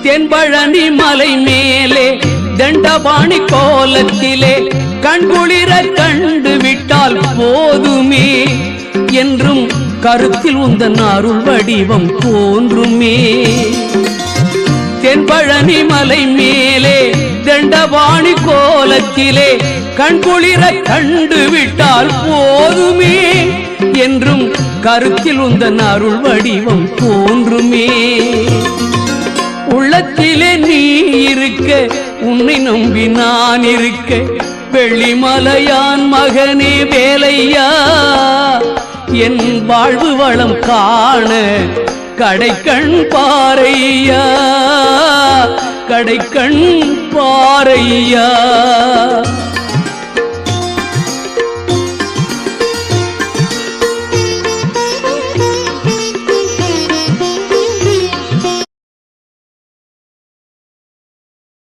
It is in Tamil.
தென்பழனி மலை மேலே தண்டபாணி கோலத்திலே கண்குளிர கண்டு விட்டால் போதுமே என்றும் கருத்தில் உந்தன் அருள் வடிவம் தோன்றுமே. தென்பழனி மலை மேலே தண்டபாணி கோலத்திலே கண்குளிர கண்டு விட்டால் போதுமே என்றும் கருத்தில் உந்தன் அருள் வடிவம் தோன்றுமே. உள்ளத்திலே நீ இருக்க உன்னை நம்பி நான் இருக்க வெள்ளிமலையான் மகனே வேலையா என் வாழ்வு வளம் காண கடைக்கண் பாரையா கடைக்கண் பாரையா.